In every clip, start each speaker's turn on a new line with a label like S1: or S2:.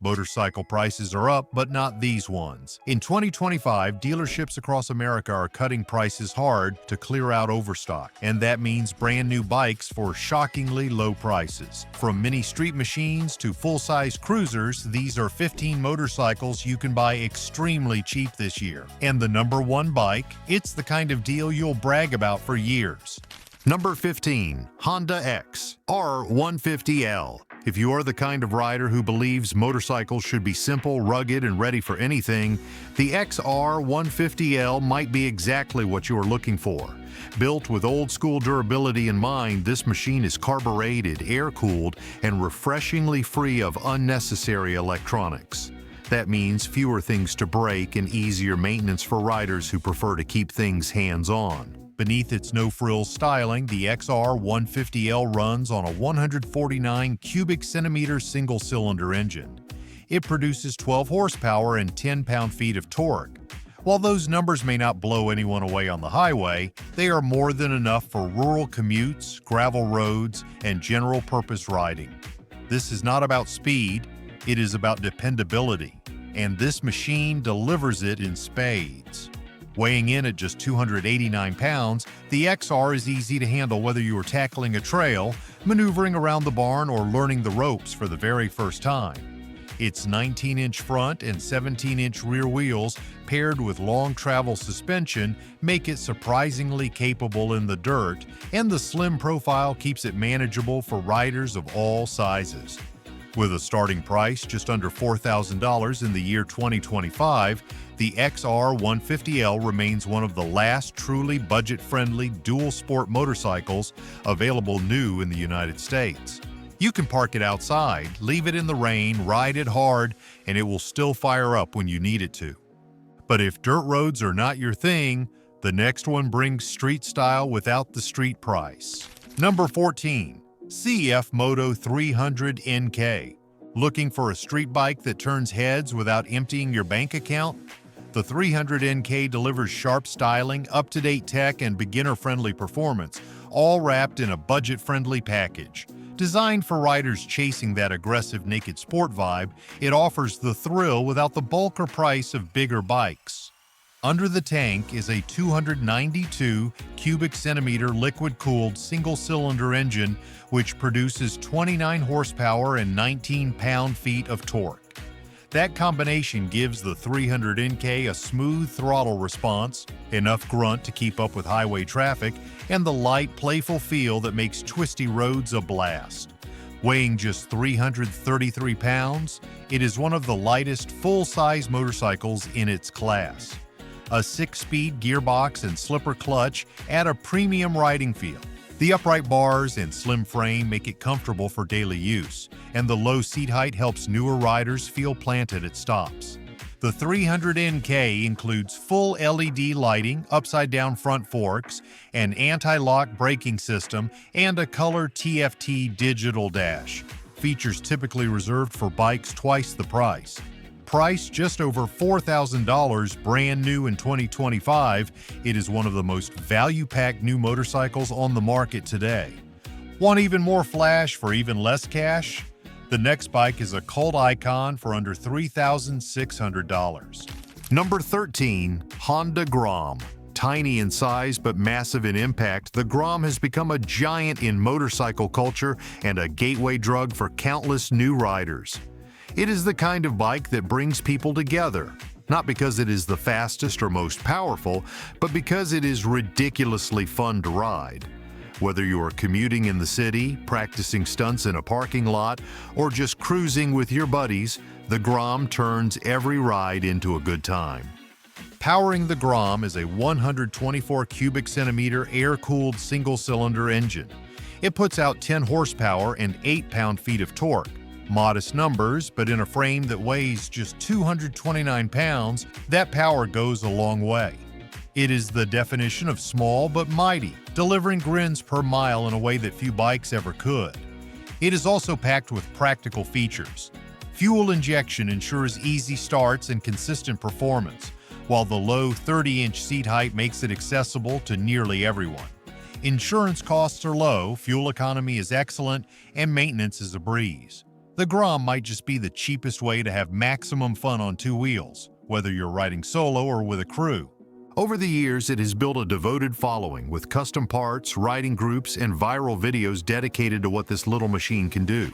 S1: Motorcycle prices are up, but not these ones. In 2025, dealerships across America are cutting prices hard to clear out overstock, and that means brand new bikes for shockingly low prices. From mini street machines to full-size cruisers, these are 15 motorcycles you can buy extremely cheap this year. And the number one bike, it's the kind of deal you'll brag about for years. Number 15. Honda X R150L. If you are the kind of rider who believes motorcycles should be simple, rugged, and ready for anything, the XR150L might be exactly what you are looking for. Built with old-school durability in mind, this machine is carbureted, air-cooled, and refreshingly free of unnecessary electronics. That means fewer things to break and easier maintenance for riders who prefer to keep things hands-on. Beneath its no-frills styling, the XR150L runs on a 149 cubic centimeter single-cylinder engine. It produces 12 horsepower and 10 pound-feet of torque. While those numbers may not blow anyone away on the highway, they are more than enough for rural commutes, gravel roads, and general-purpose riding. This is not about speed, it is about dependability, and this machine delivers it in spades. Weighing in at just 289 pounds, the XR is easy to handle whether you are tackling a trail, maneuvering around the barn, or learning the ropes for the very first time. Its 19-inch front and 17-inch rear wheels, paired with long travel suspension, make it surprisingly capable in the dirt, and the slim profile keeps it manageable for riders of all sizes. With a starting price just under $4,000 in the year 2025, the XR150L remains one of the last truly budget-friendly dual-sport motorcycles available new in the United States. You can park it outside, leave it in the rain, ride it hard, and it will still fire up when you need it to. But if dirt roads are not your thing, the next one brings street style without the street price. Number 14. CF Moto 300 NK. Looking for a street bike that turns heads without emptying your bank account? The 300 NK delivers sharp styling, up-to-date tech, and beginner-friendly performance, all wrapped in a budget-friendly package. Designed for riders chasing that aggressive naked sport vibe, it offers the thrill without the bulk or price of bigger bikes. Under the tank is a 292 cubic centimeter liquid-cooled single-cylinder engine which produces 29 horsepower and 19 pound-feet of torque. That combination gives the 300 NK a smooth throttle response, enough grunt to keep up with highway traffic, and the light, playful feel that makes twisty roads a blast. Weighing just 333 pounds, it is one of the lightest full-size motorcycles in its class. A 6-speed gearbox and slipper clutch add a premium riding feel. The upright bars and slim frame make it comfortable for daily use, and the low seat height helps newer riders feel planted at stops. The 300 NK includes full LED lighting, upside-down front forks, an anti-lock braking system, and a color TFT digital dash. Features typically reserved for bikes twice the price. Priced just over $4,000 brand new in 2025, it is one of the most value-packed new motorcycles on the market today. Want even more flash for even less cash? The next bike is a cult icon for under $3,600. Number 13. Honda Grom. Tiny in size but massive in impact, the Grom has become a giant in motorcycle culture and a gateway drug for countless new riders. It is the kind of bike that brings people together, not because it is the fastest or most powerful, but because it is ridiculously fun to ride. Whether you are commuting in the city, practicing stunts in a parking lot, or just cruising with your buddies, the Grom turns every ride into a good time. Powering the Grom is a 124 cubic centimeter air-cooled single-cylinder engine. It puts out 10 horsepower and 8 pound-feet of torque. Modest numbers, but in a frame that weighs just 229 pounds, that power goes a long way. It is the definition of small but mighty, delivering grins per mile in a way that few bikes ever could. It is also packed with practical features. Fuel injection ensures easy starts and consistent performance, while the low 30-inch seat height makes it accessible to nearly everyone. Insurance costs are low, fuel economy is excellent, and maintenance is a breeze. The Grom might just be the cheapest way to have maximum fun on two wheels, whether you're riding solo or with a crew. Over the years, it has built a devoted following with custom parts, riding groups, and viral videos dedicated to what this little machine can do.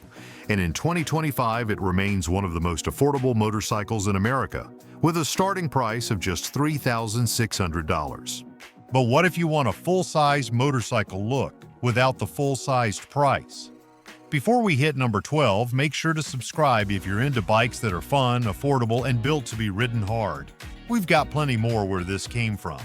S1: And in 2025, it remains one of the most affordable motorcycles in America, with a starting price of just $3,600. But what if you want a full-size motorcycle look without the full-sized price? Before we hit number 12, make sure to subscribe if you're into bikes that are fun, affordable, and built to be ridden hard. We've got plenty more where this came from.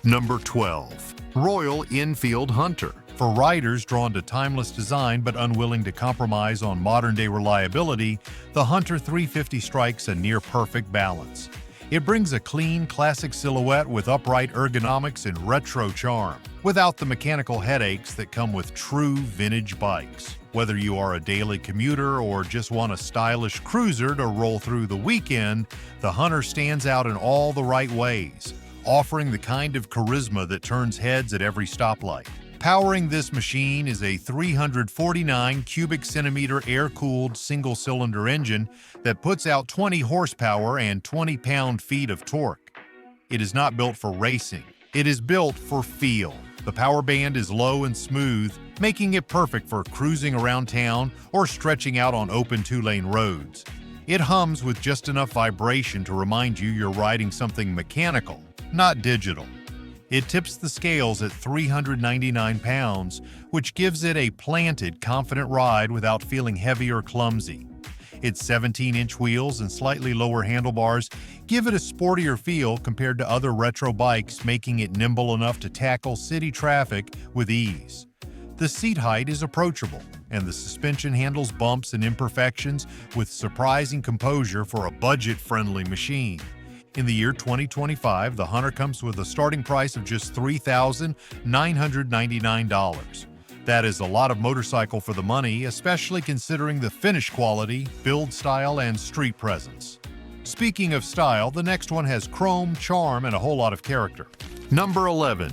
S1: Number 12. Royal Enfield Hunter. For riders drawn to timeless design but unwilling to compromise on modern-day reliability, the Hunter 350 strikes a near-perfect balance. It brings a clean, classic silhouette with upright ergonomics and retro charm, without the mechanical headaches that come with true vintage bikes. Whether you are a daily commuter or just want a stylish cruiser to roll through the weekend, the Hunter stands out in all the right ways, offering the kind of charisma that turns heads at every stoplight. Powering this machine is a 349 cubic centimeter air-cooled single-cylinder engine that puts out 20 horsepower and 20 pound-feet of torque. It is not built for racing. It is built for feel. The power band is low and smooth, making it perfect for cruising around town or stretching out on open two-lane roads. It hums with just enough vibration to remind you you're riding something mechanical, not digital. It tips the scales at 399 pounds, which gives it a planted, confident ride without feeling heavy or clumsy. Its 17-inch wheels and slightly lower handlebars give it a sportier feel compared to other retro bikes, making it nimble enough to tackle city traffic with ease. The seat height is approachable, and the suspension handles bumps and imperfections with surprising composure for a budget-friendly machine. In the year 2025, the Hunter comes with a starting price of just $3,999. That is a lot of motorcycle for the money, especially considering the finish quality, build style, and street presence. Speaking of style, the next one has chrome, charm, and a whole lot of character. Number 11.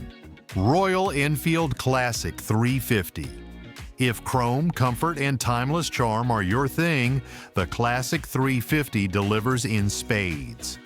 S1: Royal Enfield Classic 350. If chrome, comfort, and timeless charm are your thing, the Classic 350 delivers in spades.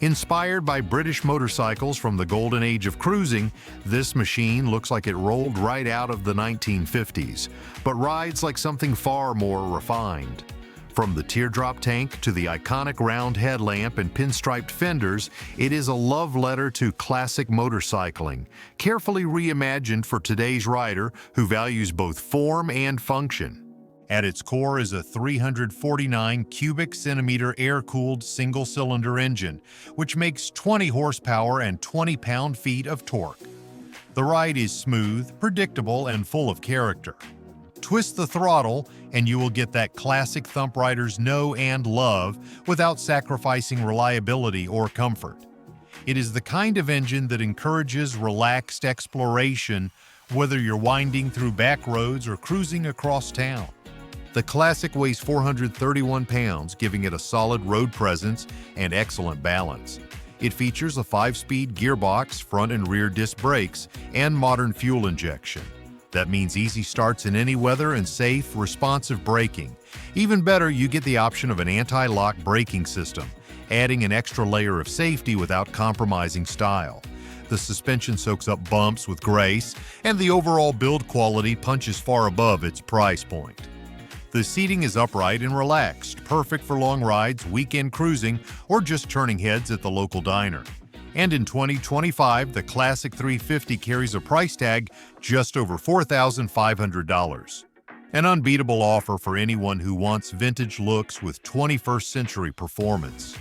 S1: Inspired by British motorcycles from the golden age of cruising, this machine looks like it rolled right out of the 1950s, but rides like something far more refined. From the teardrop tank to the iconic round headlamp and pinstriped fenders, it is a love letter to classic motorcycling, carefully reimagined for today's rider who values both form and function. At its core is a 349 cubic centimeter air-cooled single-cylinder engine, which makes 20 horsepower and 20 pound-feet of torque. The ride is smooth, predictable, and full of character. Twist the throttle, and you will get that classic thump riders know and love without sacrificing reliability or comfort. It is the kind of engine that encourages relaxed exploration, whether you're winding through back roads or cruising across town. The Classic weighs 431 pounds, giving it a solid road presence and excellent balance. It features a 5-speed gearbox, front and rear disc brakes, and modern fuel injection. That means easy starts in any weather and safe, responsive braking. Even better, you get the option of an anti-lock braking system, adding an extra layer of safety without compromising style. The suspension soaks up bumps with grace, and the overall build quality punches far above its price point. The seating is upright and relaxed, perfect for long rides, weekend cruising, or just turning heads at the local diner. And in 2025, the Classic 350 carries a price tag just over $4,500. An unbeatable offer for anyone who wants vintage looks with 21st century performance.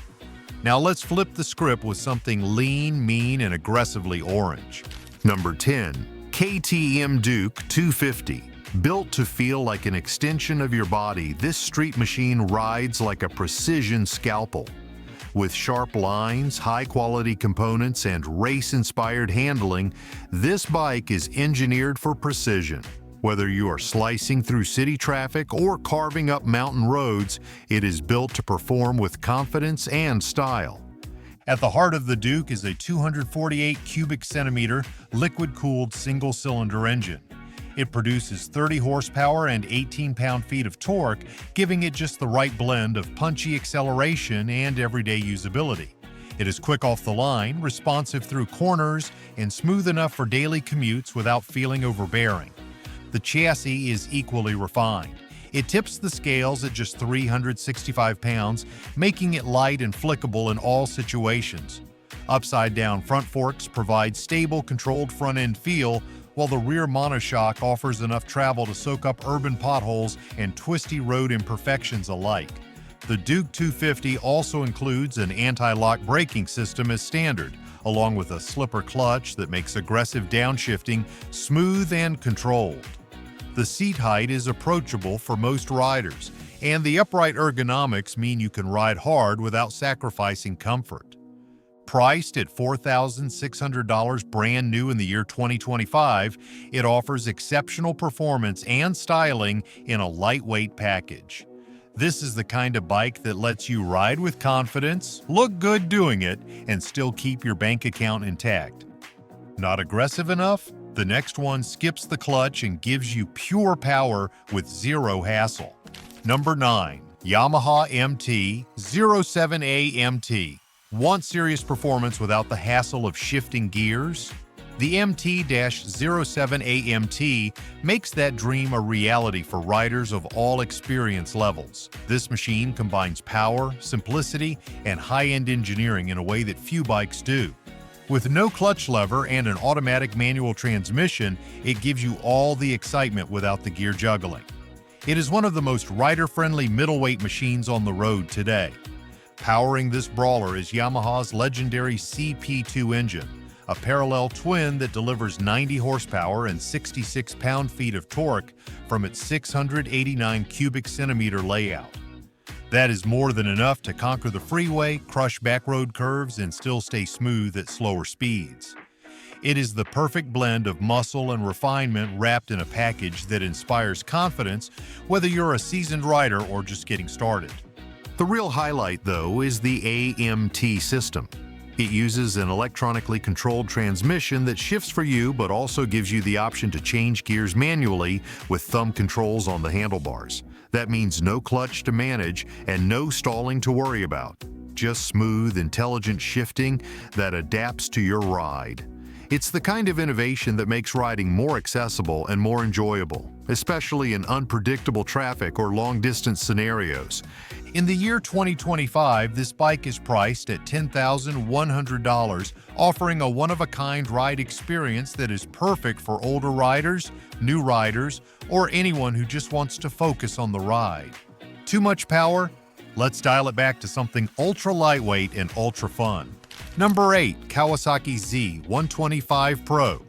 S1: Now let's flip the script with something lean, mean, and aggressively orange. Number 10. KTM Duke 250. Built to feel like an extension of your body, this street machine rides like a precision scalpel. With sharp lines, high-quality components, and race-inspired handling, this bike is engineered for precision. Whether you are slicing through city traffic or carving up mountain roads, it is built to perform with confidence and style. At the heart of the Duke is a 248 cubic centimeter liquid-cooled single-cylinder engine. It produces 30 horsepower and 18 pound-feet of torque, giving it just the right blend of punchy acceleration and everyday usability. It is quick off the line, responsive through corners, and smooth enough for daily commutes without feeling overbearing. The chassis is equally refined. It tips the scales at just 365 pounds, making it light and flickable in all situations. Upside-down front forks provide stable, controlled front-end feel, while the rear monoshock offers enough travel to soak up urban potholes and twisty road imperfections alike. The Duke 250 also includes an anti-lock braking system as standard, along with a slipper clutch that makes aggressive downshifting smooth and controlled. The seat height is approachable for most riders, and the upright ergonomics mean you can ride hard without sacrificing comfort. Priced at $4,600 brand new in the year 2025, it offers exceptional performance and styling in a lightweight package. This is the kind of bike that lets you ride with confidence, look good doing it, and still keep your bank account intact. Not aggressive enough? The next one skips the clutch and gives you pure power with zero hassle. Number 9. Yamaha MT07 AMT. Want serious performance without the hassle of shifting gears? The MT-07 AMT makes that dream a reality for riders of all experience levels. This machine combines power, simplicity, and high-end engineering in a way that few bikes do. With no clutch lever and an automatic manual transmission, it gives you all the excitement without the gear juggling. It is one of the most rider-friendly middleweight machines on the road today. Powering this brawler is Yamaha's legendary CP2 engine, a parallel twin that delivers 90 horsepower and 66 pound-feet of torque from its 689 cubic centimeter layout. That is more than enough to conquer the freeway, crush backroad curves, and still stay smooth at slower speeds. It is the perfect blend of muscle and refinement wrapped in a package that inspires confidence, whether you're a seasoned rider or just getting started. The real highlight, though, is the AMT system. It uses an electronically controlled transmission that shifts for you but also gives you the option to change gears manually with thumb controls on the handlebars. That means no clutch to manage and no stalling to worry about. Just smooth, intelligent shifting that adapts to your ride. It's the kind of innovation that makes riding more accessible and more enjoyable, especially in unpredictable traffic or long-distance scenarios. In the year 2025, this bike is priced at $10,100, offering a one-of-a-kind ride experience that is perfect for older riders, new riders, or anyone who just wants to focus on the ride. Too much power? Let's dial it back to something ultra-lightweight and ultra-fun. Number 8. Kawasaki Z125 Pro.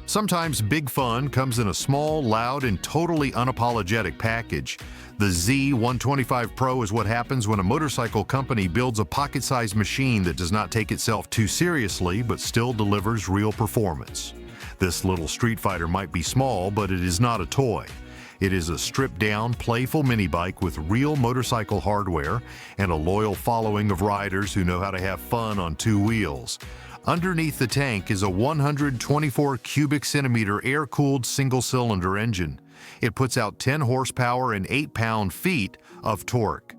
S1: Sometimes big fun comes in a small, loud, and totally unapologetic package. The Z125 Pro is what happens when a motorcycle company builds a pocket-sized machine that does not take itself too seriously but still delivers real performance. This little street fighter might be small, but it is not a toy. It is a stripped-down, playful mini bike with real motorcycle hardware and a loyal following of riders who know how to have fun on two wheels. Underneath the tank is a 124 cubic centimeter air-cooled single-cylinder engine. It puts out 10 horsepower and 8 pound-feet of torque.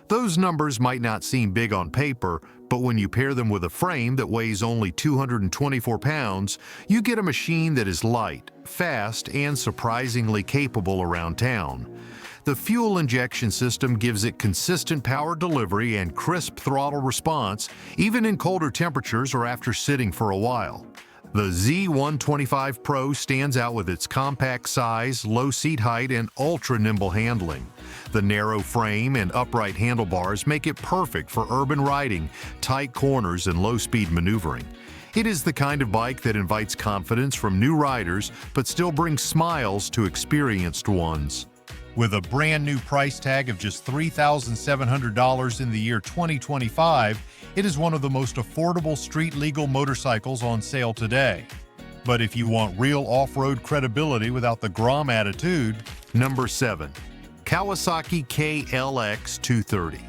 S1: Those numbers might not seem big on paper, but when you pair them with a frame that weighs only 224 pounds, you get a machine that is light, fast, and surprisingly capable around town. The fuel injection system gives it consistent power delivery and crisp throttle response, even in colder temperatures or after sitting for a while. The Z125 Pro stands out with its compact size, low seat height, and ultra-nimble handling. The narrow frame and upright handlebars make it perfect for urban riding, tight corners, and low-speed maneuvering. It is the kind of bike that invites confidence from new riders but still brings smiles to experienced ones. With a brand new price tag of just $3,700 in the year 2025, it is one of the most affordable street-legal motorcycles on sale today. But if you want real off-road credibility without the Grom attitude, Number 7. Kawasaki KLX 230.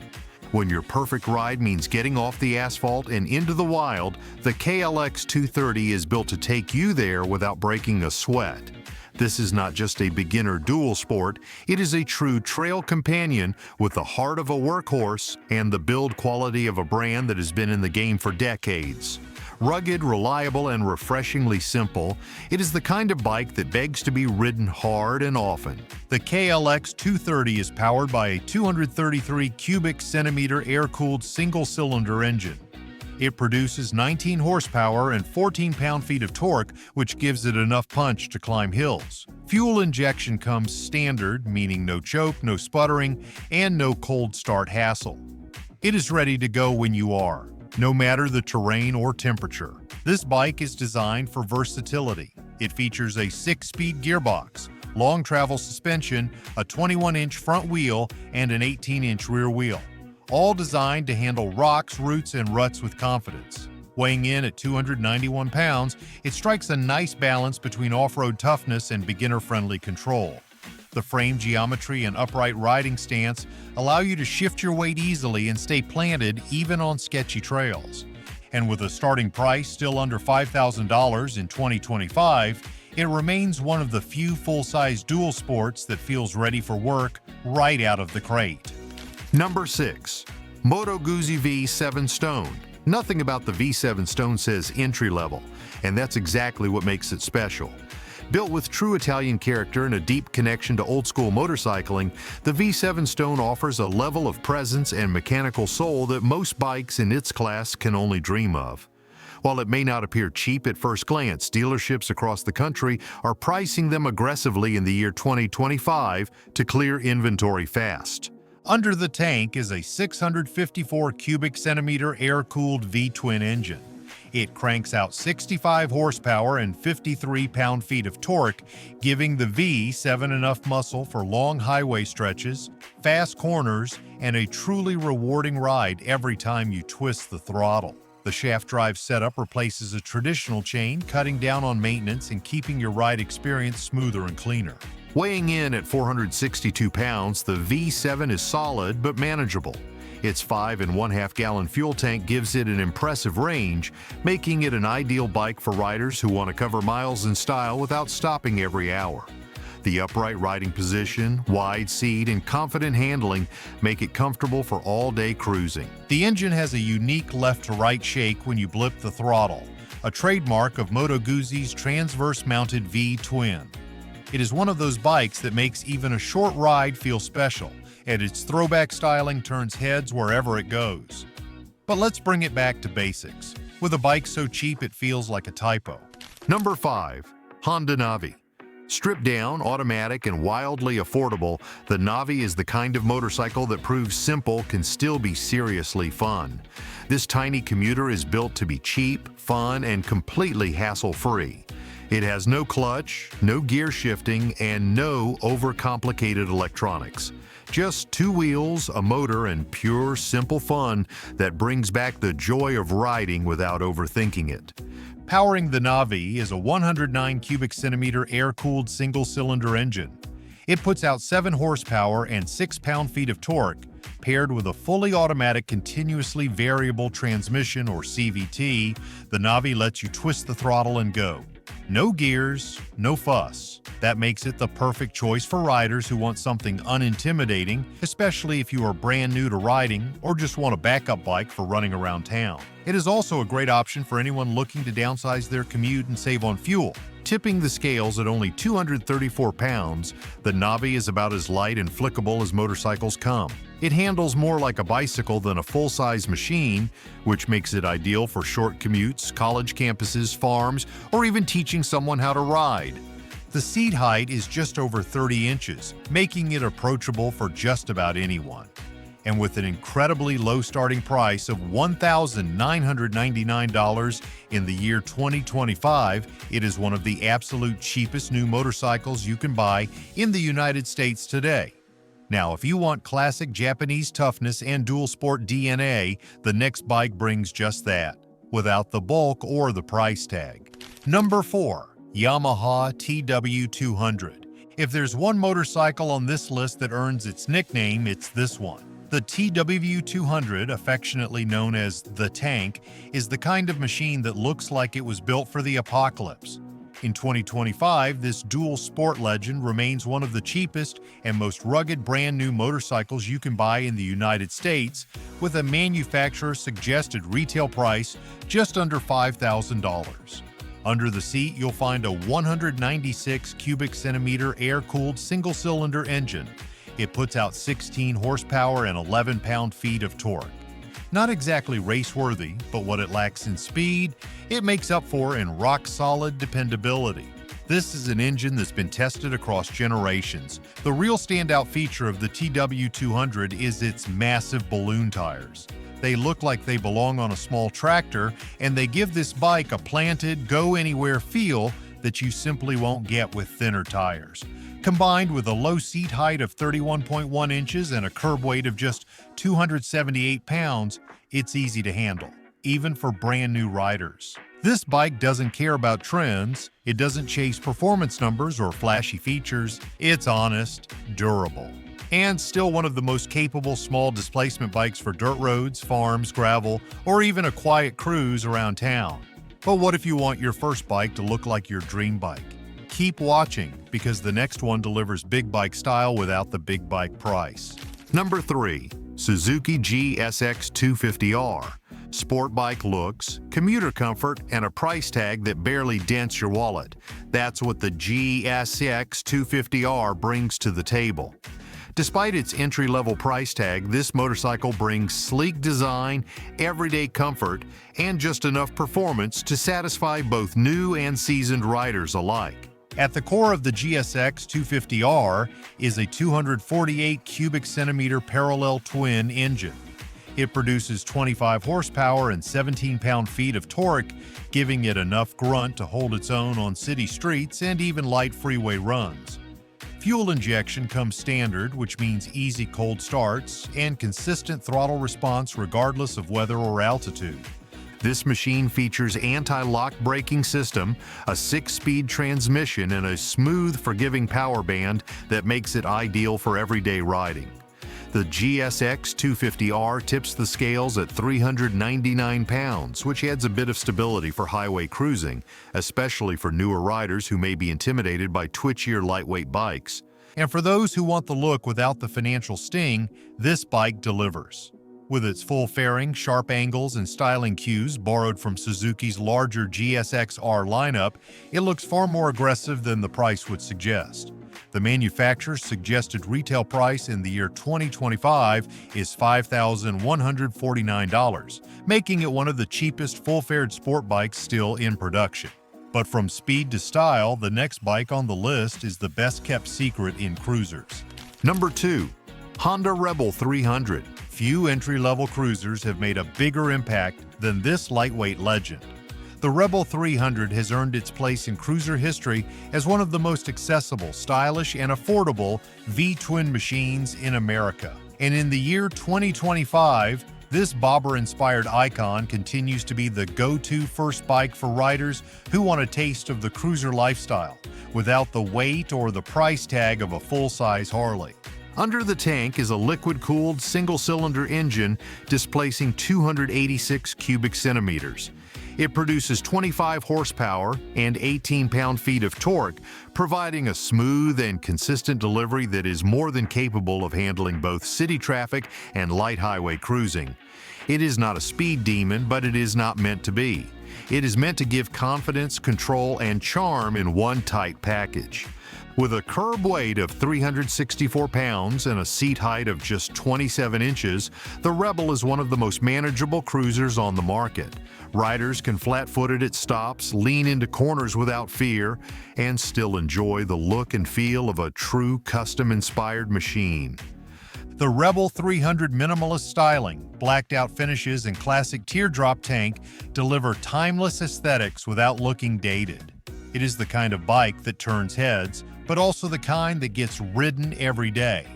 S1: When your perfect ride means getting off the asphalt and into the wild, the KLX 230 is built to take you there without breaking a sweat. This is not just a beginner dual sport, it is a true trail companion with the heart of a workhorse and the build quality of a brand that has been in the game for decades. Rugged, reliable, and refreshingly simple, it is the kind of bike that begs to be ridden hard and often. The KLX 230 is powered by a 233 cubic centimeter air-cooled single-cylinder engine. It produces 19 horsepower and 14 pound-feet of torque, which gives it enough punch to climb hills. Fuel injection comes standard, meaning no choke, no sputtering, and no cold start hassle. It is ready to go when you are, no matter the terrain or temperature. This bike is designed for versatility. It features a 6-speed gearbox, long travel suspension, a 21-inch front wheel, and an 18-inch rear wheel, all designed to handle rocks, roots, and ruts with confidence. Weighing in at 291 pounds, it strikes a nice balance between off-road toughness and beginner-friendly control. The frame geometry and upright riding stance allow you to shift your weight easily and stay planted even on sketchy trails. And with a starting price still under $5,000 in 2025, it remains one of the few full-size dual sports that feels ready for work right out of the crate. Number 6. Moto Guzzi V7 Stone. Nothing about the V7 Stone says entry level, and that's exactly what makes it special. Built with true Italian character and a deep connection to old-school motorcycling, the V7 Stone offers a level of presence and mechanical soul that most bikes in its class can only dream of. While it may not appear cheap at first glance, dealerships across the country are pricing them aggressively in the year 2025 to clear inventory fast. Under the tank is a 654 cubic centimeter air-cooled V-twin engine. It cranks out 65 horsepower and 53 pound-feet of torque, giving the V7 enough muscle for long highway stretches, fast corners, and a truly rewarding ride every time you twist the throttle. The shaft drive setup replaces a traditional chain, cutting down on maintenance and keeping your ride experience smoother and cleaner. Weighing in at 462 pounds, the V7 is solid but manageable. Its 5.5 gallon fuel tank gives it an impressive range, making it an ideal bike for riders who want to cover miles in style without stopping every hour. The upright riding position, wide seat, and confident handling make it comfortable for all-day cruising. The engine has a unique left-to-right shake when you blip the throttle, a trademark of Moto Guzzi's transverse-mounted V-twin. It is one of those bikes that makes even a short ride feel special, and its throwback styling turns heads wherever it goes. But let's bring it back to basics. With a bike so cheap it feels like a typo. Number 5. Honda Navi. Stripped down, automatic, and wildly affordable, the Navi is the kind of motorcycle that proves simple can still be seriously fun. This tiny commuter is built to be cheap, fun, and completely hassle-free. It has no clutch, no gear shifting, and no overcomplicated electronics. Just 2 wheels, a motor, and pure, simple fun that brings back the joy of riding without overthinking it. Powering the Navi is a 109 cubic centimeter air-cooled single-cylinder engine. It puts out 7 horsepower and 6 pound-feet of torque, paired with a fully automatic continuously variable transmission or CVT. The Navi lets you twist the throttle and go. No gears, no fuss. That makes it the perfect choice for riders who want something unintimidating, especially if you are brand new to riding or just want a backup bike for running around town. It is also a great option for anyone looking to downsize their commute and save on fuel. Tipping the scales at only 234 pounds, the Navi is about as light and flickable as motorcycles come. It handles more like a bicycle than a full-size machine, which makes it ideal for short commutes, college campuses, farms, or even teaching someone how to ride. The seat height is just over 30 inches, making it approachable for just about anyone. And with an incredibly low starting price of $1,999 in the year 2025, it is one of the absolute cheapest new motorcycles you can buy in the United States today. Now, if you want classic Japanese toughness and dual sport DNA, the next bike brings just that, without the bulk or the price tag. Number 4. Yamaha TWW200. If there's one motorcycle on this list that earns its nickname, it's this one. The TWW200, affectionately known as the Tank, is the kind of machine that looks like it was built for the apocalypse. In 2025, this dual sport legend remains one of the cheapest and most rugged brand new motorcycles you can buy in the United States, with a manufacturer-suggested retail price just under $5,000. Under the seat, you'll find a 196 cubic centimeter air-cooled single-cylinder engine. It puts out 16 horsepower and 11 pound-feet of torque. Not exactly race-worthy, but what it lacks in speed, it makes up for in rock-solid dependability. This is an engine that's been tested across generations. The real standout feature of the TWW200 is its massive balloon tires. They look like they belong on a small tractor, and they give this bike a planted, go-anywhere feel that you simply won't get with thinner tires. Combined with a low seat height of 31.1 inches and a curb weight of just 278 pounds, it's easy to handle, even for brand new riders. This bike doesn't care about trends, it doesn't chase performance numbers or flashy features, it's honest, durable, and still one of the most capable small displacement bikes for dirt roads, farms, gravel, or even a quiet cruise around town. But what if you want your first bike to look like your dream bike? Keep watching, because the next one delivers big bike style without the big bike price. Number 3. Suzuki GSX 250R. Sport bike looks, commuter comfort, and a price tag that barely dents your wallet. That's what the GSX 250R brings to the table. Despite its entry-level price tag, this motorcycle brings sleek design, everyday comfort, and just enough performance to satisfy both new and seasoned riders alike. At the core of the GSX 250R is a 248 cubic centimeter parallel twin engine. It produces 25 horsepower and 17 pound-feet of torque, giving it enough grunt to hold its own on city streets and even light freeway runs. Fuel injection comes standard, which means easy cold starts and consistent throttle response regardless of weather or altitude. This machine features anti-lock braking system, a 6-speed transmission, and a smooth, forgiving power band that makes it ideal for everyday riding. The GSX 250R tips the scales at 399 pounds, which adds a bit of stability for highway cruising, especially for newer riders who may be intimidated by twitchier lightweight bikes. And for those who want the look without the financial sting, this bike delivers. With its full fairing, sharp angles, and styling cues borrowed from Suzuki's larger GSX-R lineup, it looks far more aggressive than the price would suggest. The manufacturer's suggested retail price in the year 2025 is $5,149, making it one of the cheapest full-fared sport bikes still in production. But from speed to style, the next bike on the list is the best-kept secret in cruisers. Number 2. Honda Rebel 300. Few entry-level cruisers have made a bigger impact than this lightweight legend. The Rebel 300 has earned its place in cruiser history as one of the most accessible, stylish, and affordable V-twin machines in America. And in the year 2025, this bobber-inspired icon continues to be the go-to first bike for riders who want a taste of the cruiser lifestyle, without the weight or the price tag of a full-size Harley. Under the tank is a liquid-cooled single-cylinder engine displacing 286 cubic centimeters. It produces 25 horsepower and 18 pound-feet of torque, providing a smooth and consistent delivery that is more than capable of handling both city traffic and light highway cruising. It is not a speed demon, but it is not meant to be. It is meant to give confidence, control, and charm in one tight package. With a curb weight of 364 pounds and a seat height of just 27 inches, the Rebel is one of the most manageable cruisers on the market. Riders can flat-footed at stops, lean into corners without fear, and still enjoy the look and feel of a true custom-inspired machine. The Rebel 300 minimalist styling, blacked-out finishes, and classic teardrop tank deliver timeless aesthetics without looking dated. It is the kind of bike that turns heads, but also the kind that gets ridden every day.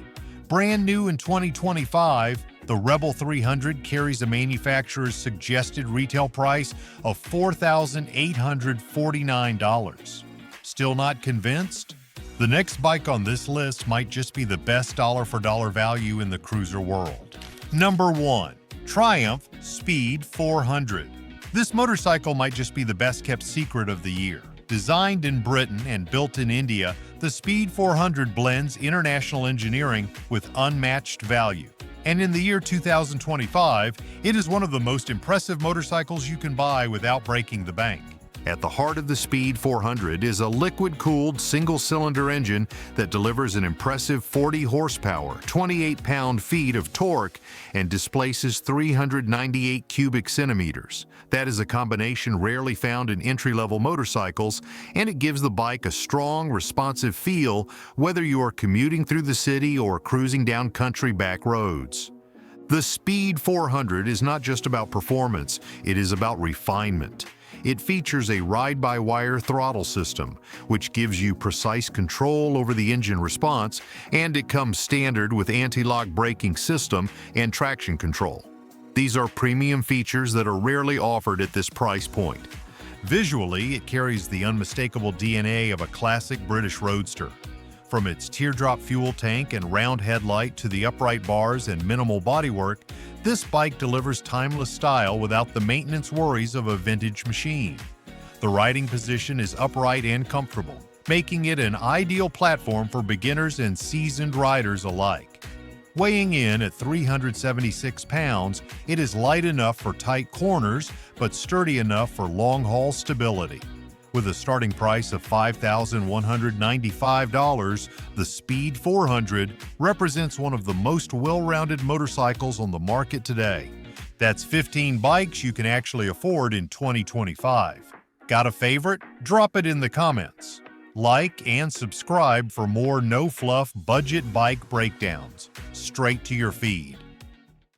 S1: Brand new in 2025, the Rebel 300 carries a manufacturer's suggested retail price of $4,849. Still not convinced? The next bike on this list might just be the best dollar-for-dollar value in the cruiser world. Number 1. Triumph Speed 400. This motorcycle might just be the best-kept secret of the year. Designed in Britain and built in India, the Speed 400 blends international engineering with unmatched value. And in the year 2025, it is one of the most impressive motorcycles you can buy without breaking the bank. At the heart of the Speed 400 is a liquid-cooled single-cylinder engine that delivers an impressive 40 horsepower, 28 pound-feet of torque, and displaces 398 cubic centimeters. That is a combination rarely found in entry-level motorcycles, and it gives the bike a strong, responsive feel whether you are commuting through the city or cruising down country back roads. The Speed 400 is not just about performance, it is about refinement. It features a ride-by-wire throttle system, which gives you precise control over the engine response, and it comes standard with anti-lock braking system and traction control. These are premium features that are rarely offered at this price point. Visually, it carries the unmistakable DNA of a classic British roadster. From its teardrop fuel tank and round headlight to the upright bars and minimal bodywork, this bike delivers timeless style without the maintenance worries of a vintage machine. The riding position is upright and comfortable, making it an ideal platform for beginners and seasoned riders alike. Weighing in at 376 pounds, it is light enough for tight corners, but sturdy enough for long-haul stability. With a starting price of $5,195, the Speed 400 represents one of the most well-rounded motorcycles on the market today. That's 15 bikes you can actually afford in 2025. Got a favorite? Drop it in the comments. Like and subscribe for more no-fluff budget bike breakdowns, straight to your feed.